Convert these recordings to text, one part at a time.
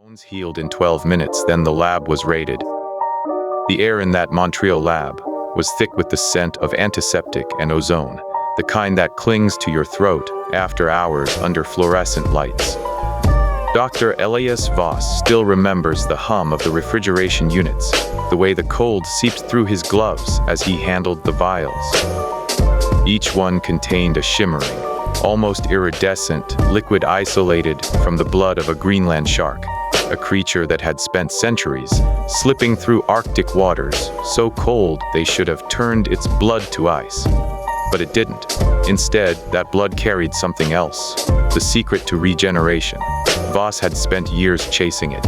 Bones healed in 12 minutes, then the lab was raided. The air in that Montreal lab was thick with the scent of antiseptic and ozone, the kind that clings to your throat after hours under fluorescent lights. Dr. Elias Voss still remembers the hum of the refrigeration units, the way the cold seeped through his gloves as he handled the vials. Each one contained a shimmering, almost iridescent liquid isolated from the blood of a Greenland shark, a creature that had spent centuries slipping through Arctic waters so cold they should have turned its blood to ice. But it didn't. Instead, that blood carried something else, the secret to regeneration. Voss had spent years chasing it.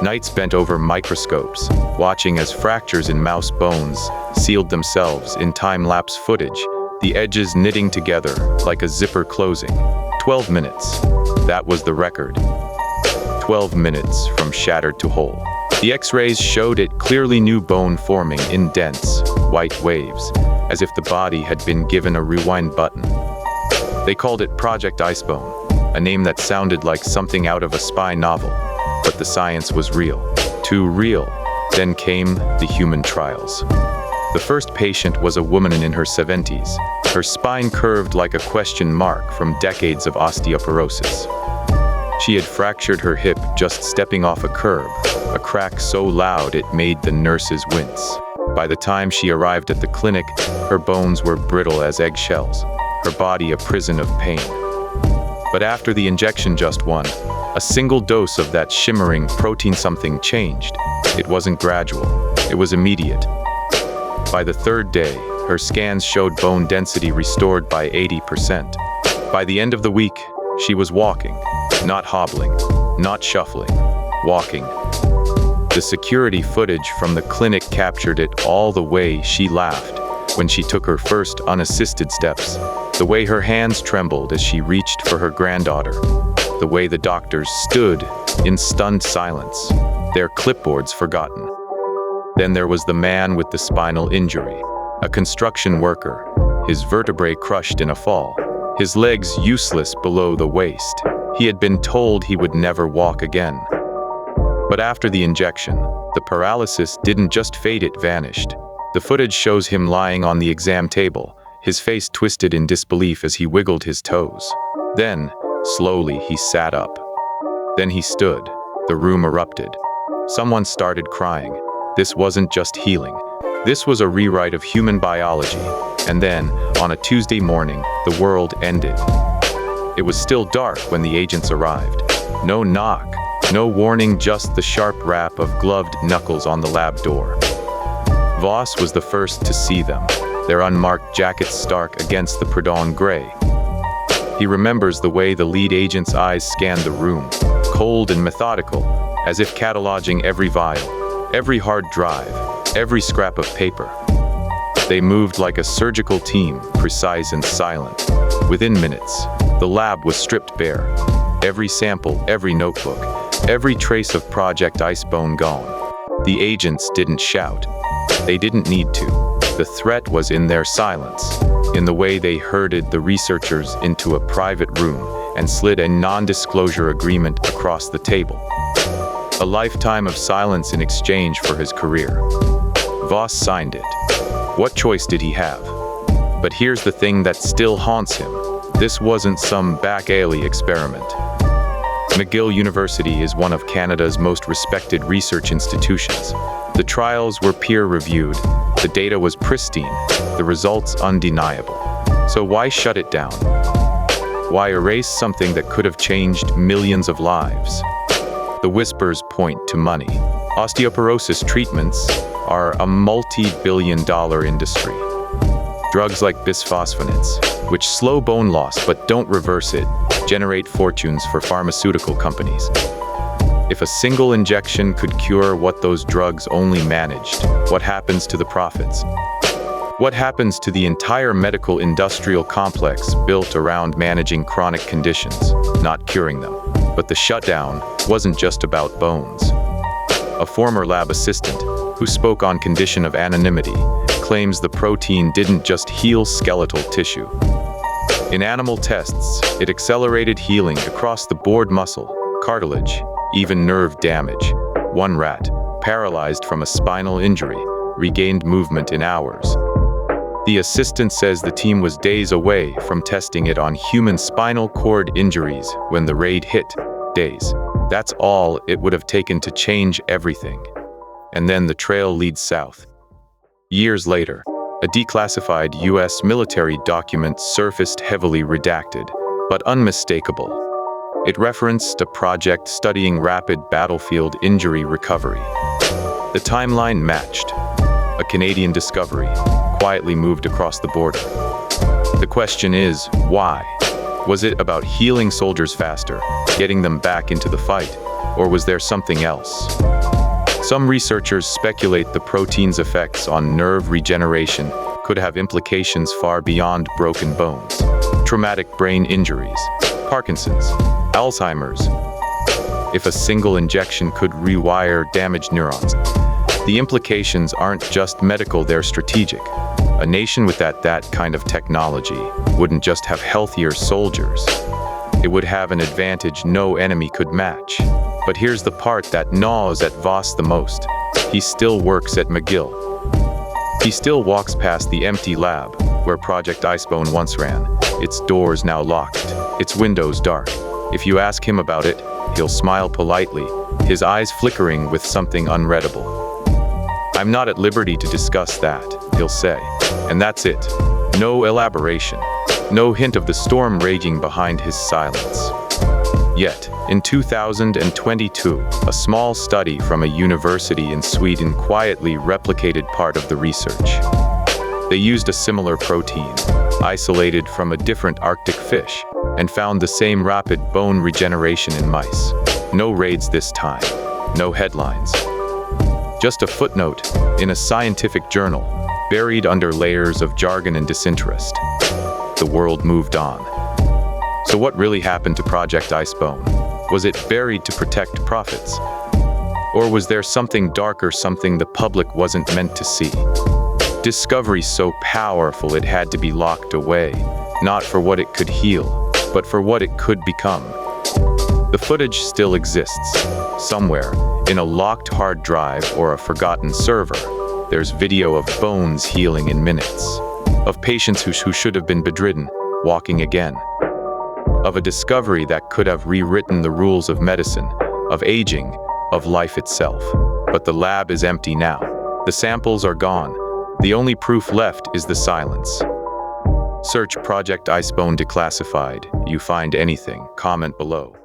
Nights bent over microscopes, watching as fractures in mouse bones sealed themselves in time-lapse footage, the edges knitting together like a zipper closing. 12 minutes. That was the record. 12 minutes from shattered to whole. The X-rays showed it clearly, new bone forming in dense, white waves, as if the body had been given a rewind button. They called it Project Icebone, a name that sounded like something out of a spy novel, but the science was real. Too real. Then came the human trials. The first patient was a woman in her 70s, her spine curved like a question mark from decades of osteoporosis. She had fractured her hip just stepping off a curb, a crack so loud it made the nurses wince. By the time she arrived at the clinic, her bones were brittle as eggshells, her body a prison of pain. But after the injection, just one, a single dose of that shimmering protein, something changed. It wasn't gradual, it was immediate. By the third day, her scans showed bone density restored by 80%. By the end of the week, she was walking, not hobbling, not shuffling, walking. The security footage from the clinic captured it all. The way she laughed when she took her first unassisted steps, the way her hands trembled as she reached for her granddaughter, the way the doctors stood in stunned silence, their clipboards forgotten. Then there was the man with the spinal injury, a construction worker, his vertebrae crushed in a fall, his legs useless below the waist. He had been told he would never walk again. But after the injection, the paralysis didn't just fade, it vanished. The footage shows him lying on the exam table, his face twisted in disbelief as he wiggled his toes. Then, slowly, he sat up. Then he stood. The room erupted. Someone started crying. This wasn't just healing. This was a rewrite of human biology. And then, on a Tuesday morning, the world ended. It was still dark when the agents arrived. No knock, no warning, just the sharp rap of gloved knuckles on the lab door. Voss was the first to see them, their unmarked jackets stark against the pre-dawn gray. He remembers the way the lead agent's eyes scanned the room, cold and methodical, as if cataloging every vial, every hard drive, every scrap of paper. They moved like a surgical team, precise and silent. Within minutes, the lab was stripped bare. Every sample, every notebook, every trace of Project Icebone gone. The agents didn't shout. They didn't need to. The threat was in their silence, in the way they herded the researchers into a private room and slid a non-disclosure agreement across the table. A lifetime of silence in exchange for his career. Voss signed it. What choice did he have? But here's the thing that still haunts him. This wasn't some back alley experiment. McGill University is one of Canada's most respected research institutions. The trials were peer-reviewed, the data was pristine, the results undeniable. So why shut it down? Why erase something that could have changed millions of lives? The whispers point to money. Osteoporosis treatments are a multi-billion-dollar industry. Drugs like bisphosphonates, which slow bone loss but don't reverse it, generate fortunes for pharmaceutical companies. If a single injection could cure what those drugs only managed, what happens to the profits? What happens to the entire medical industrial complex built around managing chronic conditions, not curing them? But the shutdown wasn't just about bones. A former lab assistant, who spoke on condition of anonymity, claims the protein didn't just heal skeletal tissue. In animal tests, it accelerated healing across the board: muscle, cartilage, even nerve damage. One rat, paralyzed from a spinal injury, regained movement in hours. The assistant says the team was days away from testing it on human spinal cord injuries when the raid hit. Days. That's all it would have taken to change everything. And then the trail leads south. Years later, a declassified US military document surfaced, heavily redacted, but unmistakable. It referenced a project studying rapid battlefield injury recovery. The timeline matched. A Canadian discovery, quietly moved across the border. The question is, why? Was it about healing soldiers faster, getting them back into the fight, or was there something else? Some researchers speculate the protein's effects on nerve regeneration could have implications far beyond broken bones, traumatic brain injuries, Parkinson's, Alzheimer's. If a single injection could rewire damaged neurons, the implications aren't just medical, they're strategic. A nation with that kind of technology wouldn't just have healthier soldiers. It would have an advantage no enemy could match. But here's the part that gnaws at Voss the most. He still works at McGill. He still walks past the empty lab where Project Icebone once ran, its doors now locked, its windows dark. If you ask him about it, he'll smile politely, his eyes flickering with something unreadable. "I'm not at liberty to discuss that," he'll say. And that's it. No elaboration. No hint of the storm raging behind his silence. Yet, in 2022, a small study from a university in Sweden quietly replicated part of the research. They used a similar protein, isolated from a different Arctic fish, and found the same rapid bone regeneration in mice. No raids this time. No headlines. Just a footnote in a scientific journal, buried under layers of jargon and disinterest. The world moved on. So what really happened to Project Icebone? Was it buried to protect profits? Or was there something darker, something the public wasn't meant to see? Discovery so powerful it had to be locked away, not for what it could heal, but for what it could become. The footage still exists, somewhere, in a locked hard drive or a forgotten server. There's video of bones healing in minutes, of patients who should have been bedridden, walking again, of a discovery that could have rewritten the rules of medicine, of aging, of life itself. But the lab is empty now. The samples are gone. The only proof left is the silence. Search Project Icebone Declassified. You find anything, comment below.